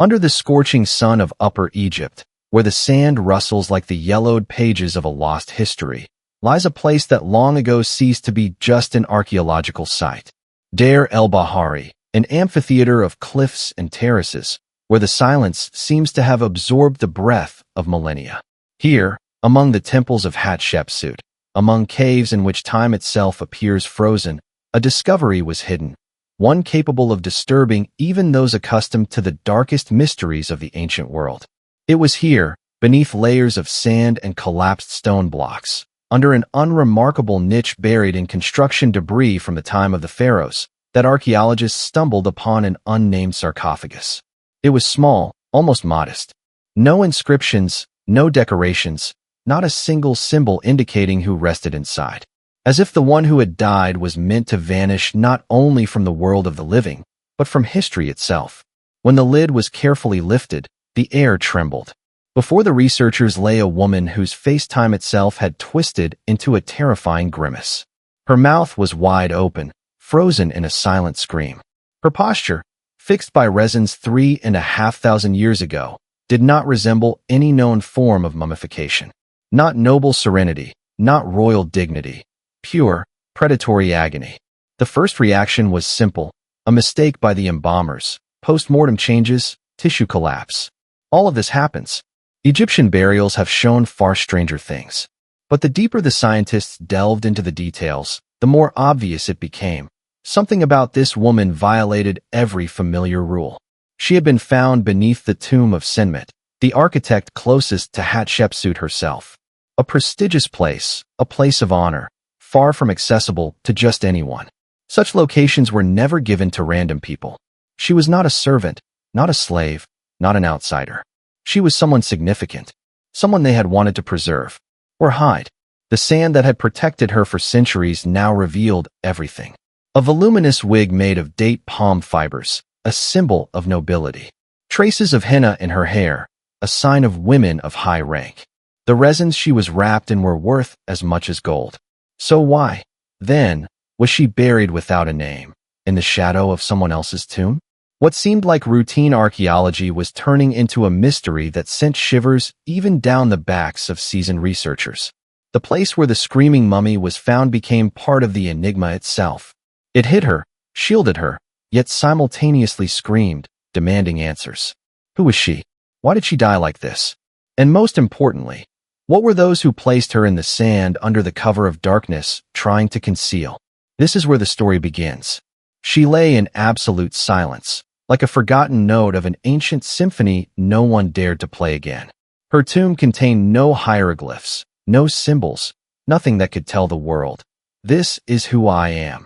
Under the scorching sun of Upper Egypt, where the sand rustles like the yellowed pages of a lost history, lies a place that long ago ceased to be just an archaeological site. Deir el-Bahari, an amphitheater of cliffs and terraces, where the silence seems to have absorbed the breath of millennia. Here, among the temples of Hatshepsut, among caves in which time itself appears frozen, a discovery was hidden, one capable of disturbing even those accustomed to the darkest mysteries of the ancient world. It was here, beneath layers of sand and collapsed stone blocks, under an unremarkable niche buried in construction debris from the time of the pharaohs, that archaeologists stumbled upon an unnamed sarcophagus. It was small, almost modest. No inscriptions, no decorations, not a single symbol indicating who rested inside. As if the one who had died was meant to vanish not only from the world of the living, but from history itself. When the lid was carefully lifted, the air trembled. Before the researchers lay a woman whose face time itself had twisted into a terrifying grimace. Her mouth was wide open, frozen in a silent scream. Her posture, fixed by resins 3,500 years ago, did not resemble any known form of mummification. Not noble serenity, not royal dignity. Pure, predatory agony. The first reaction was simple, a mistake by the embalmers, post-mortem changes, tissue collapse. All of this happens. Egyptian burials have shown far stranger things. But the deeper the scientists delved into the details, the more obvious it became. Something about this woman violated every familiar rule. She had been found beneath the tomb of Senmet, the architect closest to Hatshepsut herself. A prestigious place, a place of honor, far from accessible to just anyone. Such locations were never given to random people. She was not a servant, not a slave, not an outsider. She was someone significant, someone they had wanted to preserve, or hide. The sand that had protected her for centuries now revealed everything. A voluminous wig made of date palm fibers, a symbol of nobility. Traces of henna in her hair, a sign of women of high rank. The resins she was wrapped in were worth as much as gold. So why, then, was she buried without a name, in the shadow of someone else's tomb? What seemed like routine archaeology was turning into a mystery that sent shivers even down the backs of seasoned researchers. The place where the screaming mummy was found became part of the enigma itself. It hid her, shielded her, yet simultaneously screamed, demanding answers. Who was she? Why did she die like this? And most importantly, what were those who placed her in the sand under the cover of darkness trying to conceal? This is where the story begins. She lay in absolute silence, like a forgotten note of an ancient symphony no one dared to play again. Her tomb contained no hieroglyphs, no symbols, nothing that could tell the world, "This is who I am."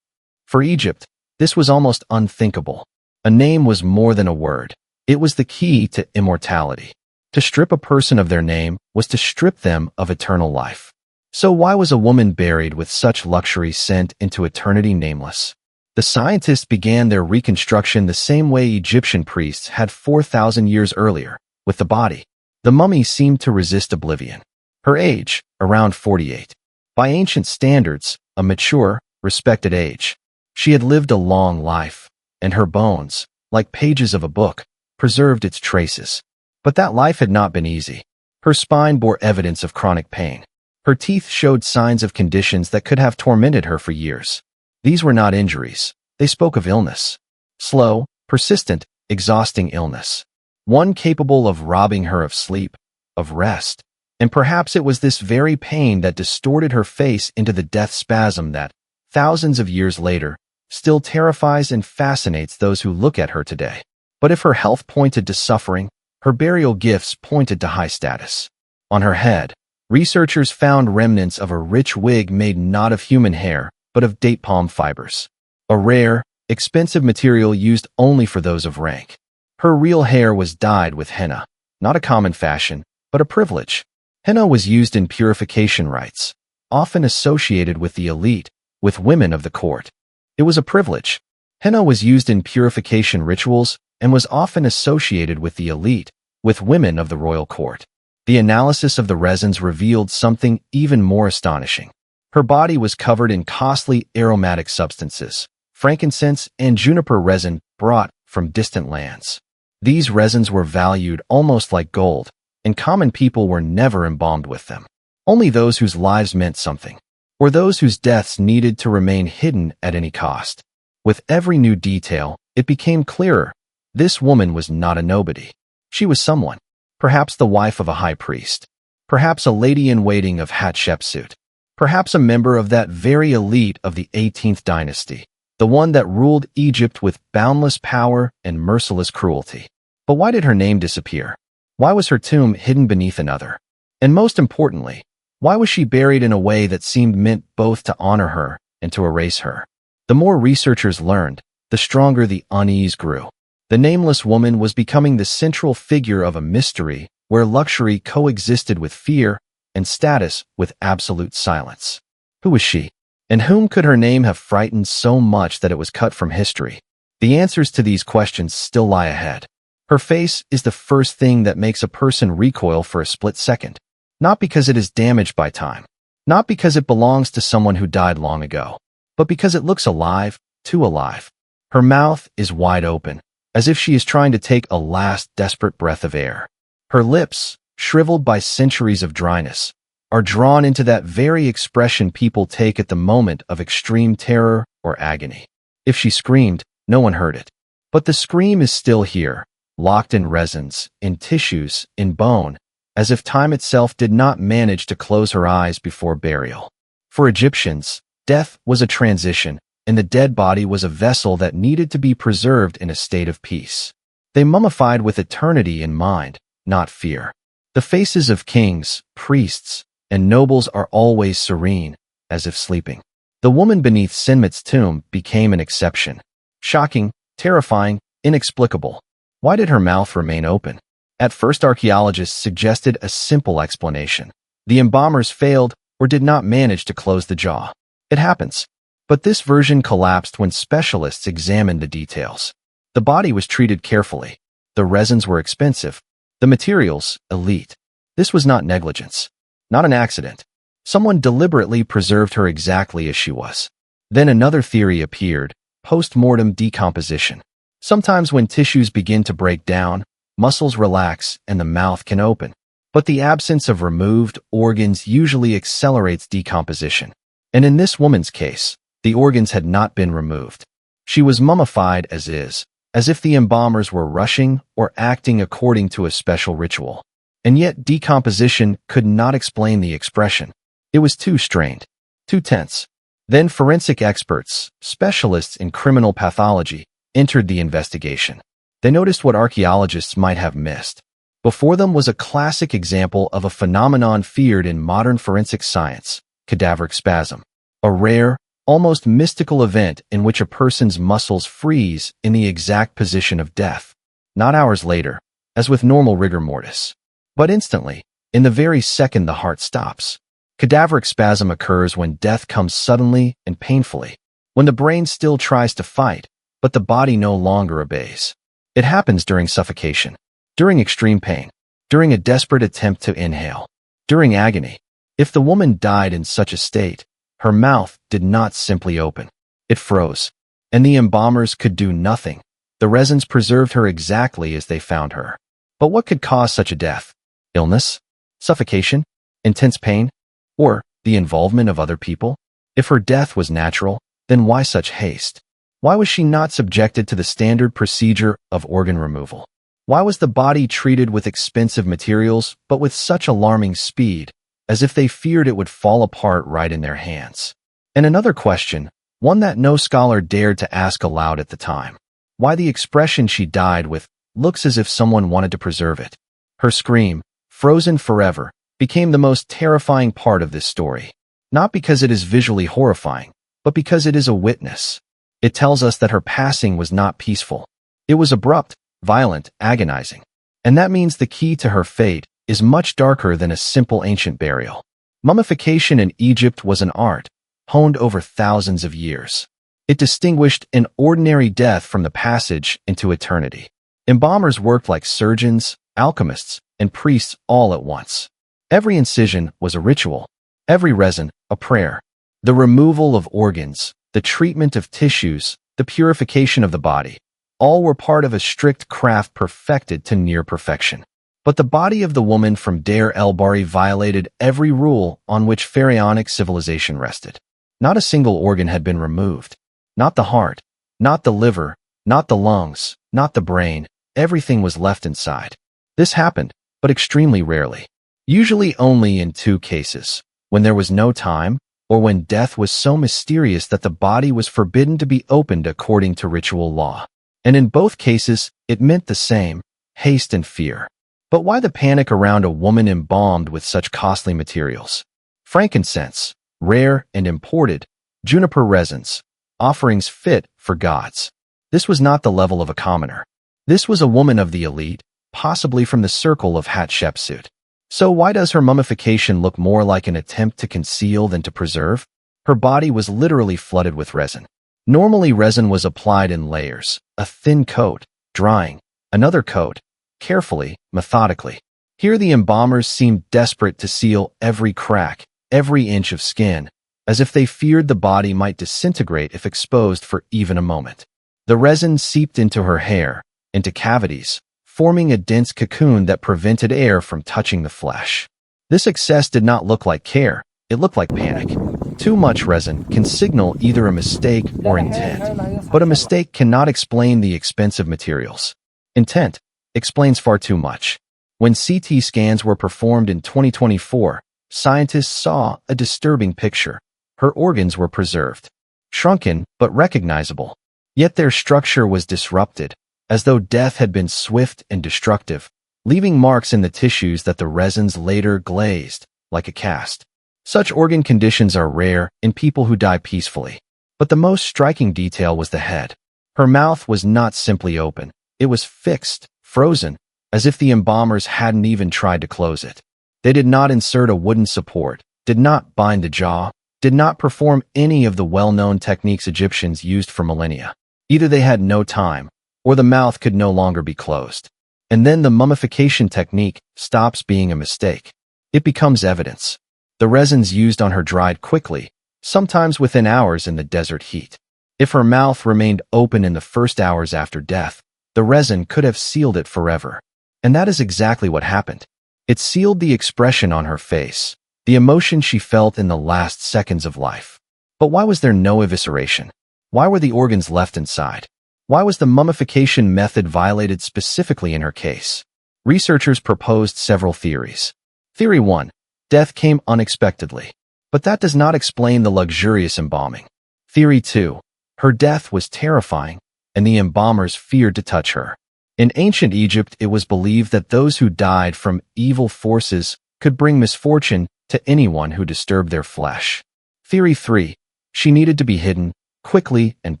For Egypt, this was almost unthinkable. A name was more than a word. It was the key to immortality. To strip a person of their name was to strip them of eternal life. So why was a woman buried with such luxury sent into eternity nameless? The scientists began their reconstruction the same way Egyptian priests had 4,000 years earlier, with the body. The mummy seemed to resist oblivion. Her age, around 48. By ancient standards, a mature, respected age. She had lived a long life, and her bones, like pages of a book, preserved its traces. But that life had not been easy. Her spine bore evidence of chronic pain. Her teeth showed signs of conditions that could have tormented her for years. These were not injuries. They spoke of illness. Slow, persistent, exhausting illness. One capable of robbing her of sleep, of rest. And perhaps it was this very pain that distorted her face into the death spasm that, thousands of years later, still terrifies and fascinates those who look at her today. But if her health pointed to suffering, her burial gifts pointed to high status. On her head, researchers found remnants of a rich wig made not of human hair, but of date palm fibers. A rare, expensive material used only for those of rank. Her real hair was dyed with henna, not a common fashion, but a privilege. Henna was used in purification rites, often associated with the elite, with women of the court. It was a privilege. Henna was used in purification rituals and was often associated with the elite, with women of the royal court. The analysis of the resins revealed something even more astonishing. Her body was covered in costly aromatic substances, frankincense and juniper resin brought from distant lands. These resins were valued almost like gold, and common people were never embalmed with them. Only those whose lives meant something, or those whose deaths needed to remain hidden at any cost. With every new detail, it became clearer. This woman was not a nobody. She was someone. Perhaps the wife of a high priest. Perhaps a lady-in-waiting of Hatshepsut. Perhaps a member of that very elite of the 18th dynasty, the one that ruled Egypt with boundless power and merciless cruelty. But why did her name disappear? Why was her tomb hidden beneath another? And most importantly, why was she buried in a way that seemed meant both to honor her and to erase her? The more researchers learned, the stronger the unease grew. The nameless woman was becoming the central figure of a mystery where luxury coexisted with fear and status with absolute silence. Who was she? And whom could her name have frightened so much that it was cut from history? The answers to these questions still lie ahead. Her face is the first thing that makes a person recoil for a split second. Not because it is damaged by time, not because it belongs to someone who died long ago, but because it looks alive, too alive. Her mouth is wide open, as if she is trying to take a last desperate breath of air. Her lips, shriveled by centuries of dryness, are drawn into that very expression people take at the moment of extreme terror or agony. If she screamed, no one heard it. But the scream is still here, locked in resins, in tissues, in bone, as if time itself did not manage to close her eyes before burial. For Egyptians, death was a transition, and the dead body was a vessel that needed to be preserved in a state of peace. They mummified with eternity in mind, not fear. The faces of kings, priests, and nobles are always serene, as if sleeping. The woman beneath Senmet's tomb became an exception. Shocking, terrifying, inexplicable. Why did her mouth remain open? At first, archaeologists suggested a simple explanation. The embalmers failed or did not manage to close the jaw. It happens. But this version collapsed when specialists examined the details. The body was treated carefully. The resins were expensive. The materials, elite. This was not negligence. Not an accident. Someone deliberately preserved her exactly as she was. Then another theory appeared, post-mortem decomposition. Sometimes when tissues begin to break down, muscles relax and the mouth can open. But the absence of removed organs usually accelerates decomposition. And in this woman's case, the organs had not been removed. She was mummified as is, as if the embalmers were rushing or acting according to a special ritual. And yet decomposition could not explain the expression. It was too strained, too tense. Then forensic experts, specialists in criminal pathology, entered the investigation. They noticed what archaeologists might have missed. Before them was a classic example of a phenomenon feared in modern forensic science, cadaveric spasm. A rare, almost mystical event in which a person's muscles freeze in the exact position of death. Not hours later, as with normal rigor mortis, but instantly, in the very second the heart stops. Cadaveric spasm occurs when death comes suddenly and painfully, when the brain still tries to fight, but the body no longer obeys. It happens during suffocation, during extreme pain, during a desperate attempt to inhale, during agony. If the woman died in such a state, her mouth did not simply open. It froze, and the embalmers could do nothing. The resins preserved her exactly as they found her. But what could cause such a death? Illness? Suffocation? Intense pain? Or the involvement of other people? If her death was natural, then why such haste? Why was she not subjected to the standard procedure of organ removal? Why was the body treated with expensive materials, but with such alarming speed, as if they feared it would fall apart right in their hands? And another question, one that no scholar dared to ask aloud at the time. Why the expression she died with looks as if someone wanted to preserve it. Her scream, frozen forever, became the most terrifying part of this story. Not because it is visually horrifying, but because it is a witness. It tells us that her passing was not peaceful. It was abrupt, violent, agonizing. And that means the key to her fate is much darker than a simple ancient burial. Mummification in Egypt was an art, honed over thousands of years. It distinguished an ordinary death from the passage into eternity. Embalmers worked like surgeons, alchemists, and priests all at once. Every incision was a ritual, every resin a prayer. The removal of organs, the treatment of tissues, the purification of the body. All were part of a strict craft perfected to near perfection. But the body of the woman from Deir el-Bahari violated every rule on which pharaonic civilization rested. Not a single organ had been removed. Not the heart, not the liver, not the lungs, not the brain. Everything was left inside. This happened, but extremely rarely. Usually only in 2 cases, when there was no time, or when death was so mysterious that the body was forbidden to be opened according to ritual law. And in both cases, it meant the same, haste and fear. But why the panic around a woman embalmed with such costly materials? Frankincense, rare and imported, juniper resins, offerings fit for gods. This was not the level of a commoner. This was a woman of the elite, possibly from the circle of Hatshepsut. So why does her mummification look more like an attempt to conceal than to preserve? Her body was literally flooded with resin. Normally, resin was applied in layers, a thin coat, drying, another coat, carefully, methodically. Here the embalmers seemed desperate to seal every crack, every inch of skin, as if they feared the body might disintegrate if exposed for even a moment. The resin seeped into her hair, into cavities, forming a dense cocoon that prevented air from touching the flesh. This excess did not look like care, it looked like panic. Too much resin can signal either a mistake or intent, but a mistake cannot explain the expensive materials. Intent explains far too much. When CT scans were performed in 2024, scientists saw a disturbing picture. Her organs were preserved, shrunken but recognizable, yet their structure was disrupted, as though death had been swift and destructive, leaving marks in the tissues that the resins later glazed, like a cast. Such organ conditions are rare in people who die peacefully. But the most striking detail was the head. Her mouth was not simply open, it was fixed, frozen, as if the embalmers hadn't even tried to close it. They did not insert a wooden support, did not bind the jaw, did not perform any of the well-known techniques Egyptians used for millennia. Either they had no time, or the mouth could no longer be closed. And then the mummification technique stops being a mistake. It becomes evidence. The resins used on her dried quickly, sometimes within hours in the desert heat. If her mouth remained open in the first hours after death, the resin could have sealed it forever. And that is exactly what happened. It sealed the expression on her face, the emotion she felt in the last seconds of life. But why was there no evisceration? Why were the organs left inside? Why was the mummification method violated specifically in her case? Researchers proposed several theories. Theory 1. Death came unexpectedly. But that does not explain the luxurious embalming. Theory 2. Her death was terrifying, and the embalmers feared to touch her. In ancient Egypt, it was believed that those who died from evil forces could bring misfortune to anyone who disturbed their flesh. Theory 3. She needed to be hidden, quickly and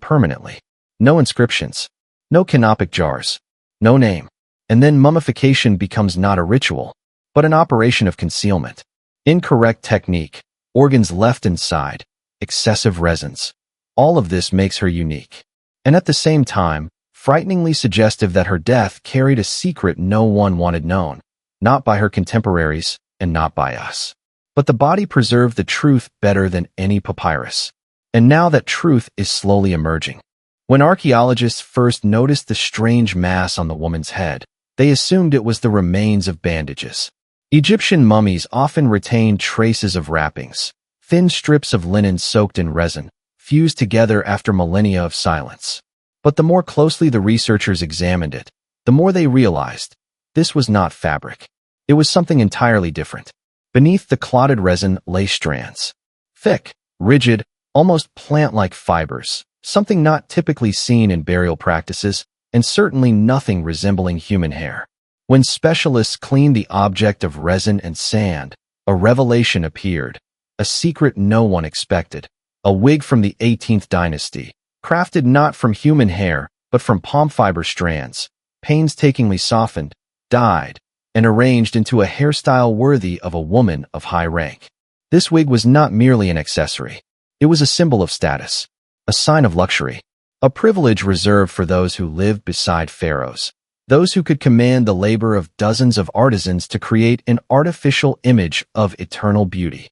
permanently. No inscriptions, no canopic jars, no name. And then mummification becomes not a ritual, but an operation of concealment. Incorrect technique, organs left inside, excessive resins. All of this makes her unique. And at the same time, frighteningly suggestive that her death carried a secret no one wanted known, not by her contemporaries and not by us. But the body preserved the truth better than any papyrus. And now that truth is slowly emerging. When archaeologists first noticed the strange mass on the woman's head, they assumed it was the remains of bandages. Egyptian mummies often retained traces of wrappings, thin strips of linen soaked in resin, fused together after millennia of silence. But the more closely the researchers examined it, the more they realized this was not fabric. It was something entirely different. Beneath the clotted resin lay strands. Thick, rigid, almost plant-like fibers, something not typically seen in burial practices, and certainly nothing resembling human hair. When specialists cleaned the object of resin and sand, a revelation appeared, a secret no one expected, a wig from the 18th dynasty, crafted not from human hair, but from palm fiber strands, painstakingly softened, dyed, and arranged into a hairstyle worthy of a woman of high rank. This wig was not merely an accessory. It was a symbol of status, a sign of luxury, a privilege reserved for those who lived beside pharaohs, those who could command the labor of dozens of artisans to create an artificial image of eternal beauty.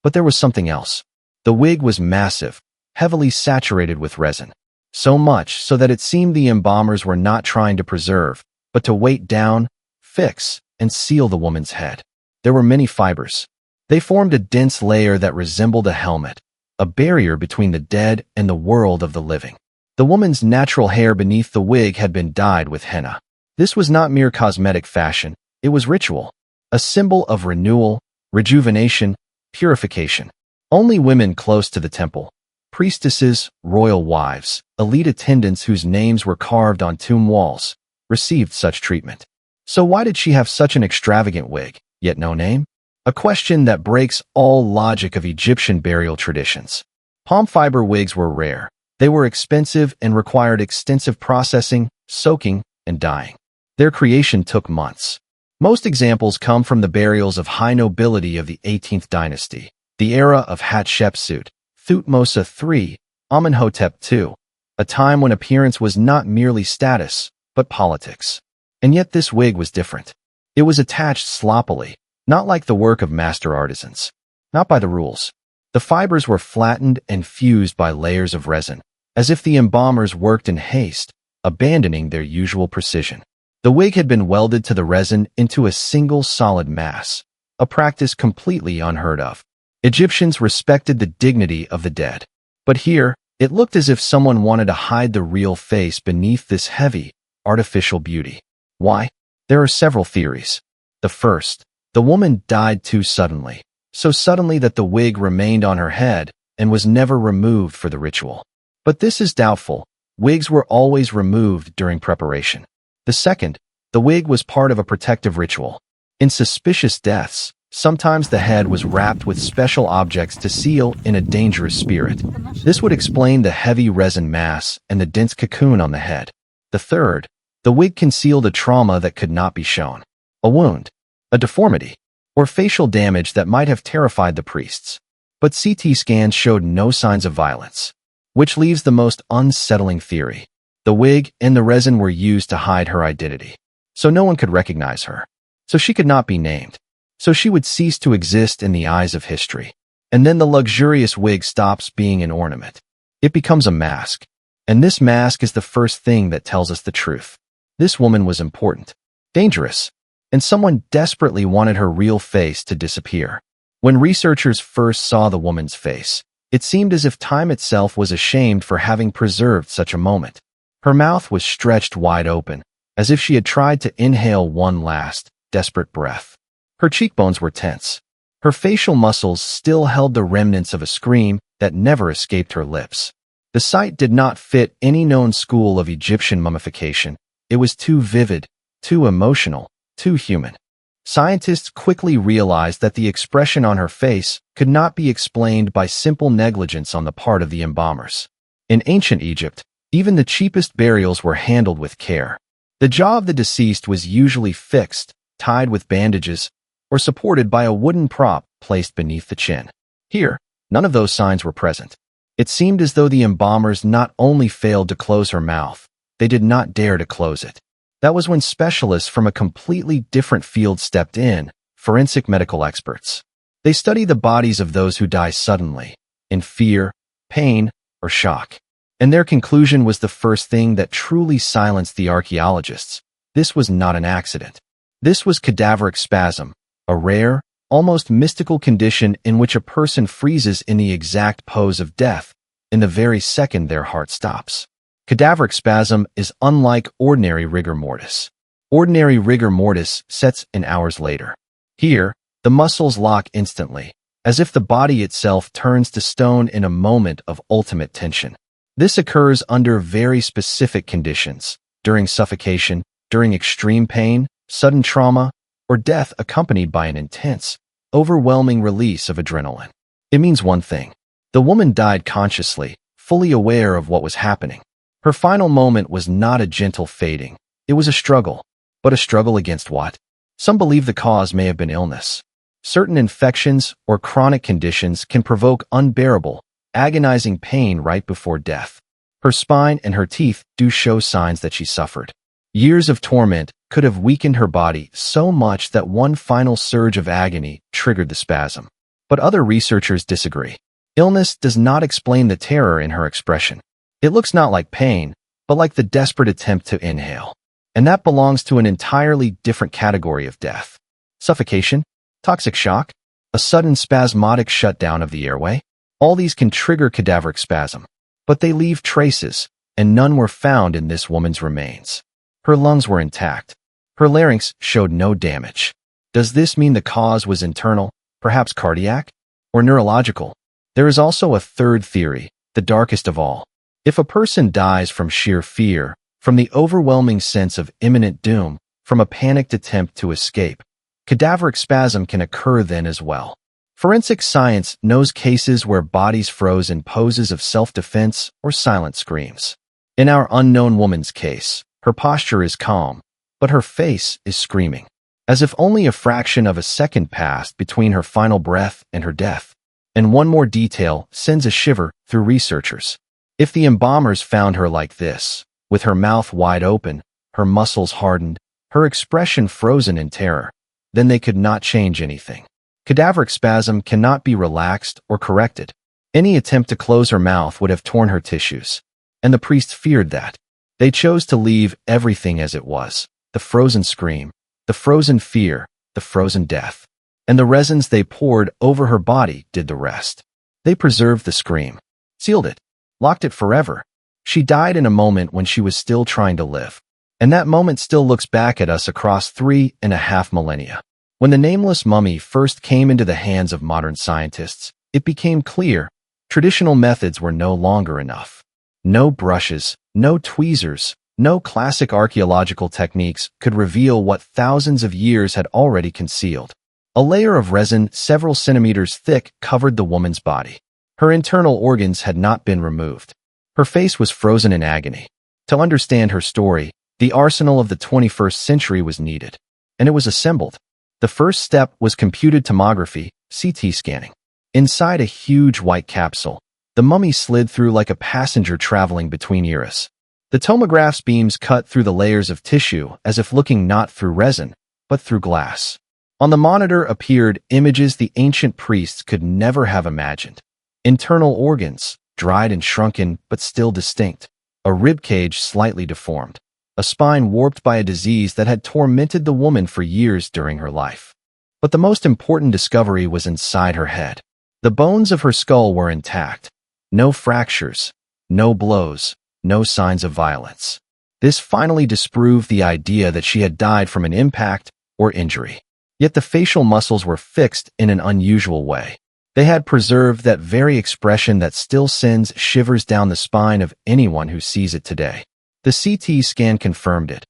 But there was something else. The wig was massive, heavily saturated with resin. So much so that it seemed the embalmers were not trying to preserve, but to weight down, fix, and seal the woman's head. There were many fibers. They formed a dense layer that resembled a helmet, a barrier between the dead and the world of the living. The woman's natural hair beneath the wig had been dyed with henna. This was not mere cosmetic fashion, it was ritual, a symbol of renewal, rejuvenation, purification. Only women close to the temple, priestesses, royal wives, elite attendants whose names were carved on tomb walls, received such treatment. So why did she have such an extravagant wig, yet no name? A question that breaks all logic of Egyptian burial traditions. Palm fiber wigs were rare. They were expensive and required extensive processing, soaking, and dyeing. Their creation took months. Most examples come from the burials of high nobility of the 18th dynasty, the era of Hatshepsut, Thutmose III, Amenhotep II, a time when appearance was not merely status, but politics. And yet this wig was different. It was attached sloppily, not like the work of master artisans, not by the rules. The fibers were flattened and fused by layers of resin, as if the embalmers worked in haste, abandoning their usual precision. The wig had been welded to the resin into a single solid mass, a practice completely unheard of. Egyptians respected the dignity of the dead. But here, it looked as if someone wanted to hide the real face beneath this heavy, artificial beauty. Why? There are several theories. The first, the woman died too suddenly, so suddenly that the wig remained on her head and was never removed for the ritual. But this is doubtful. Wigs were always removed during preparation. The second, the wig was part of a protective ritual. In suspicious deaths, sometimes the head was wrapped with special objects to seal in a dangerous spirit. This would explain the heavy resin mass and the dense cocoon on the head. The third, the wig concealed a trauma that could not be shown. A wound, a deformity, or facial damage that might have terrified the priests. But CT scans showed no signs of violence, which leaves the most unsettling theory. The wig and the resin were used to hide her identity, so no one could recognize her. So she could not be named. So she would cease to exist in the eyes of history. And then the luxurious wig stops being an ornament. It becomes a mask. And this mask is the first thing that tells us the truth. This woman was important, dangerous, and someone desperately wanted her real face to disappear. When researchers first saw the woman's face, it seemed as if time itself was ashamed for having preserved such a moment. Her mouth was stretched wide open, as if she had tried to inhale one last, desperate breath. Her cheekbones were tense. Her facial muscles still held the remnants of a scream that never escaped her lips. The sight did not fit any known school of Egyptian mummification. It was too vivid, too emotional, too human. Scientists quickly realized that the expression on her face could not be explained by simple negligence on the part of the embalmers. In ancient Egypt, even the cheapest burials were handled with care. The jaw of the deceased was usually fixed, tied with bandages, or supported by a wooden prop placed beneath the chin. Here, none of those signs were present. It seemed as though the embalmers not only failed to close her mouth, they did not dare to close it. That was when specialists from a completely different field stepped in, forensic medical experts. They study the bodies of those who die suddenly, in fear, pain, or shock. And their conclusion was the first thing that truly silenced the archaeologists. This was not an accident. This was cadaveric spasm, a rare, almost mystical condition in which a person freezes in the exact pose of death, in the very second their heart stops. Cadaveric spasm is unlike ordinary rigor mortis. Ordinary rigor mortis sets in hours later. Here, the muscles lock instantly, as if the body itself turns to stone in a moment of ultimate tension. This occurs under very specific conditions, during suffocation, during extreme pain, sudden trauma, or death accompanied by an intense, overwhelming release of adrenaline. It means one thing. The woman died consciously, fully aware of what was happening. Her final moment was not a gentle fading. It was a struggle. But a struggle against what? Some believe the cause may have been illness. Certain infections or chronic conditions can provoke unbearable, agonizing pain right before death. Her spine and her teeth do show signs that she suffered. Years of torment could have weakened her body so much that one final surge of agony triggered the spasm. But other researchers disagree. Illness does not explain the terror in her expression. It looks not like pain, but like the desperate attempt to inhale. And that belongs to an entirely different category of death. Suffocation, toxic shock, a sudden spasmodic shutdown of the airway. All these can trigger cadaveric spasm, but they leave traces, and none were found in this woman's remains. Her lungs were intact. Her larynx showed no damage. Does this mean the cause was internal, perhaps cardiac, or neurological? There is also a third theory, the darkest of all. If a person dies from sheer fear, from the overwhelming sense of imminent doom, from a panicked attempt to escape, cadaveric spasm can occur then as well. Forensic science knows cases where bodies froze in poses of self-defense or silent screams. In our unknown woman's case, her posture is calm, but her face is screaming, as if only a fraction of a second passed between her final breath and her death. And one more detail sends a shiver through researchers. If the embalmers found her like this, with her mouth wide open, her muscles hardened, her expression frozen in terror, then they could not change anything. Cadaveric spasm cannot be relaxed or corrected. Any attempt to close her mouth would have torn her tissues. And the priests feared that. They chose to leave everything as it was. The frozen scream, the frozen fear, the frozen death. And the resins they poured over her body did the rest. They preserved the scream, sealed it, locked it forever. She died in a moment when she was still trying to live. And that moment still looks back at us across 3.5 millennia. When the nameless mummy first came into the hands of modern scientists, it became clear traditional methods were no longer enough. No brushes, no tweezers, no classic archaeological techniques could reveal what thousands of years had already concealed. A layer of resin several centimeters thick covered the woman's body. Her internal organs had not been removed. Her face was frozen in agony. To understand her story, the arsenal of the 21st century was needed, and it was assembled. The first step was computed tomography, CT scanning. Inside a huge white capsule, the mummy slid through like a passenger traveling between eras. The tomograph's beams cut through the layers of tissue as if looking not through resin, but through glass. On the monitor appeared images the ancient priests could never have imagined. Internal organs, dried and shrunken but still distinct. A rib cage slightly deformed. A spine warped by a disease that had tormented the woman for years during her life. But the most important discovery was inside her head. The bones of her skull were intact. No fractures, no blows, no signs of violence. This finally disproved the idea that she had died from an impact or injury. Yet the facial muscles were fixed in an unusual way. They had preserved that very expression that still sends shivers down the spine of anyone who sees it today. The CT scan confirmed it.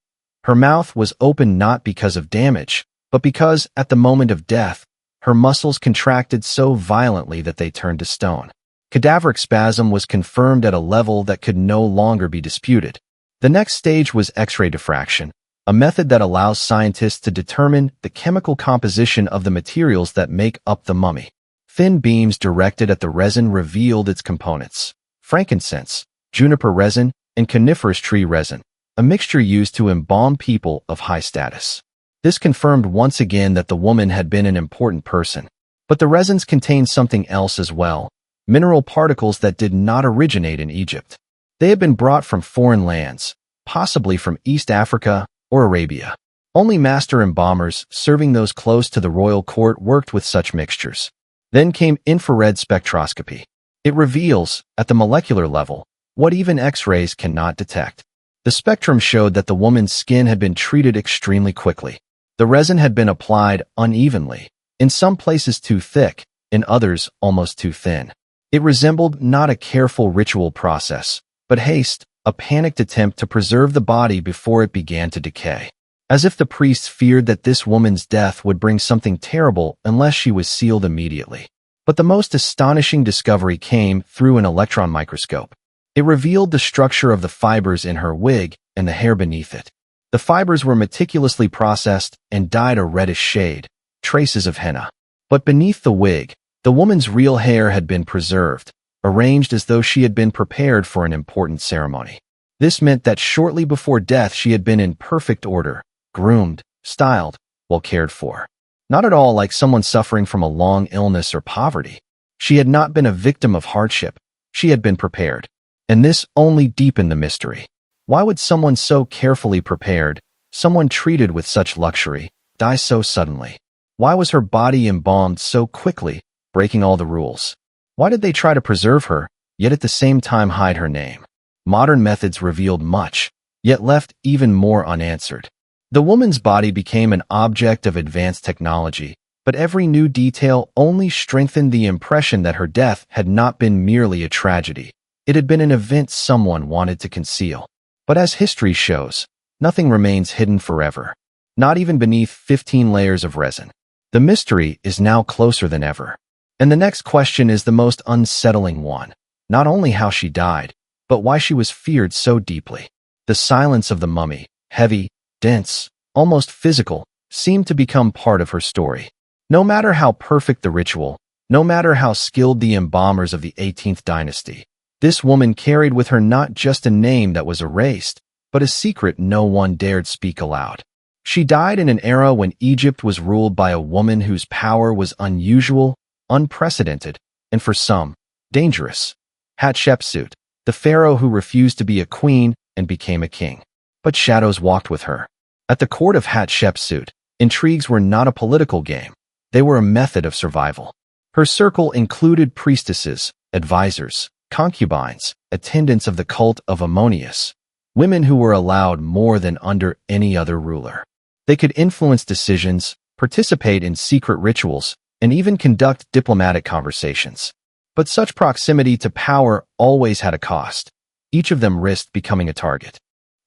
Her mouth was open not because of damage, but because, at the moment of death, her muscles contracted so violently that they turned to stone. Cadaveric spasm was confirmed at a level that could no longer be disputed. The next stage was X-ray diffraction, a method that allows scientists to determine the chemical composition of the materials that make up the mummy. Thin beams directed at the resin revealed its components: frankincense, juniper resin, and coniferous tree resin, a mixture used to embalm people of high status. This confirmed once again that the woman had been an important person. But the resins contained something else as well, mineral particles that did not originate in Egypt. They had been brought from foreign lands, possibly from East Africa or Arabia. Only master embalmers serving those close to the royal court worked with such mixtures. Then came infrared spectroscopy. It reveals, at the molecular level, what even X-rays cannot detect. The spectrum showed that the woman's skin had been treated extremely quickly. The resin had been applied unevenly, in some places too thick, in others almost too thin. It resembled not a careful ritual process, but haste, a panicked attempt to preserve the body before it began to decay. As if the priests feared that this woman's death would bring something terrible unless she was sealed immediately. But the most astonishing discovery came through an electron microscope. It revealed the structure of the fibers in her wig and the hair beneath it. The fibers were meticulously processed and dyed a reddish shade, traces of henna. But beneath the wig, the woman's real hair had been preserved, arranged as though she had been prepared for an important ceremony. This meant that shortly before death she had been in perfect order, groomed, styled, well cared for. Not at all like someone suffering from a long illness or poverty. She had not been a victim of hardship. She had been prepared. And this only deepened the mystery. Why would someone so carefully prepared, someone treated with such luxury, die so suddenly? Why was her body embalmed so quickly, breaking all the rules? Why did they try to preserve her, yet at the same time hide her name? Modern methods revealed much, yet left even more unanswered. The woman's body became an object of advanced technology, but every new detail only strengthened the impression that her death had not been merely a tragedy. It had been an event someone wanted to conceal. But as history shows, nothing remains hidden forever, not even beneath 15 layers of resin. The mystery is now closer than ever. And the next question is the most unsettling one. Not only how she died, but why she was feared so deeply. The silence of the mummy, heavy, dense, almost physical, seemed to become part of her story. No matter how perfect the ritual, no matter how skilled the embalmers of the 18th dynasty, this woman carried with her not just a name that was erased, but a secret no one dared speak aloud. She died in an era when Egypt was ruled by a woman whose power was unusual, unprecedented, and for some, dangerous. Hatshepsut, the pharaoh who refused to be a queen and became a king. But shadows walked with her. At the court of Hatshepsut, intrigues were not a political game. They were a method of survival. Her circle included priestesses, advisors, concubines, attendants of the cult of Ammonius, women who were allowed more than under any other ruler. They could influence decisions, participate in secret rituals, and even conduct diplomatic conversations. But such proximity to power always had a cost. Each of them risked becoming a target.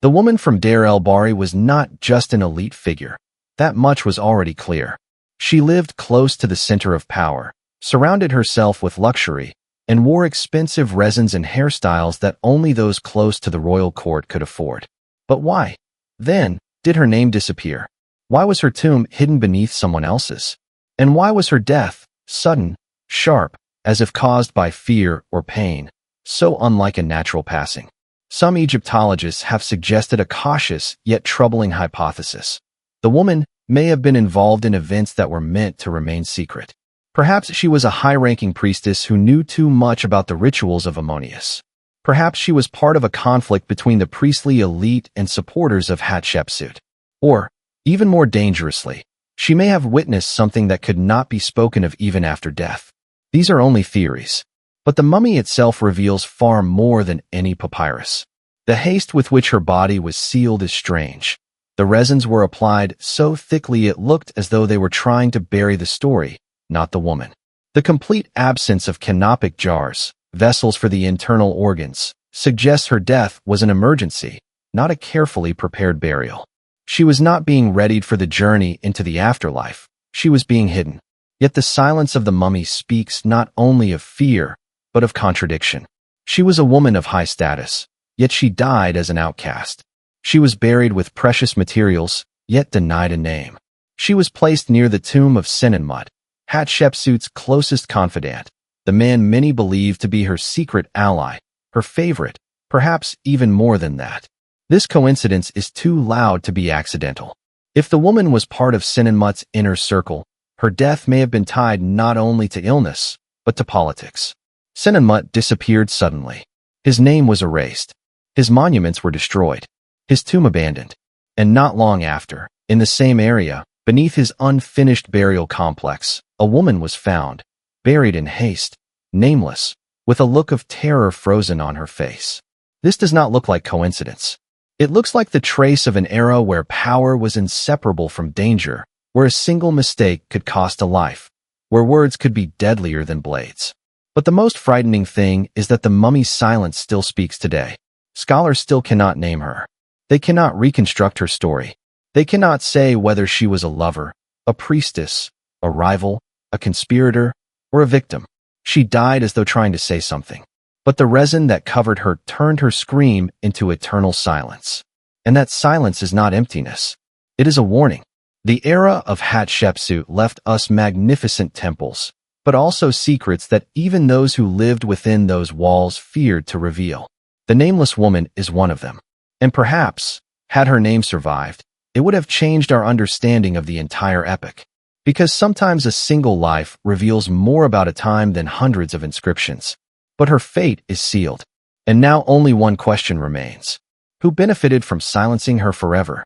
The woman from Deir el-Bahari was not just an elite figure. That much was already clear. She lived close to the center of power, surrounded herself with luxury, and wore expensive resins and hairstyles that only those close to the royal court could afford. But why, then, did her name disappear? Why was her tomb hidden beneath someone else's? And why was her death, sudden, sharp, as if caused by fear or pain, so unlike a natural passing? Some Egyptologists have suggested a cautious yet troubling hypothesis. The woman may have been involved in events that were meant to remain secret. Perhaps she was a high-ranking priestess who knew too much about the rituals of Ammonius. Perhaps she was part of a conflict between the priestly elite and supporters of Hatshepsut. Or, even more dangerously, she may have witnessed something that could not be spoken of even after death. These are only theories, but the mummy itself reveals far more than any papyrus. The haste with which her body was sealed is strange. The resins were applied so thickly it looked as though they were trying to bury the story, not the woman. The complete absence of canopic jars, vessels for the internal organs, suggests her death was an emergency, not a carefully prepared burial. She was not being readied for the journey into the afterlife. She was being hidden. Yet the silence of the mummy speaks not only of fear, but of contradiction. She was a woman of high status, yet she died as an outcast. She was buried with precious materials, yet denied a name. She was placed near the tomb of Senenmut, Hatshepsut's closest confidant, the man many believed to be her secret ally, her favorite, perhaps even more than that. This coincidence is too loud to be accidental. If the woman was part of Senenmut's inner circle, her death may have been tied not only to illness, but to politics. Senenmut disappeared suddenly. His name was erased. His monuments were destroyed. His tomb abandoned. And not long after, in the same area, beneath his unfinished burial complex, a woman was found, buried in haste, nameless, with a look of terror frozen on her face. This does not look like coincidence. It looks like the trace of an era where power was inseparable from danger, where a single mistake could cost a life, where words could be deadlier than blades. But the most frightening thing is that the mummy's silence still speaks today. Scholars still cannot name her. They cannot reconstruct her story. They cannot say whether she was a lover, a priestess, a rival, a conspirator, or a victim. She died as though trying to say something. But the resin that covered her turned her scream into eternal silence. And that silence is not emptiness. It is a warning. The era of Hatshepsut left us magnificent temples, but also secrets that even those who lived within those walls feared to reveal. The nameless woman is one of them. And perhaps, had her name survived, it would have changed our understanding of the entire epic. Because sometimes a single life reveals more about a time than hundreds of inscriptions. But her fate is sealed. And now only one question remains. Who benefited from silencing her forever?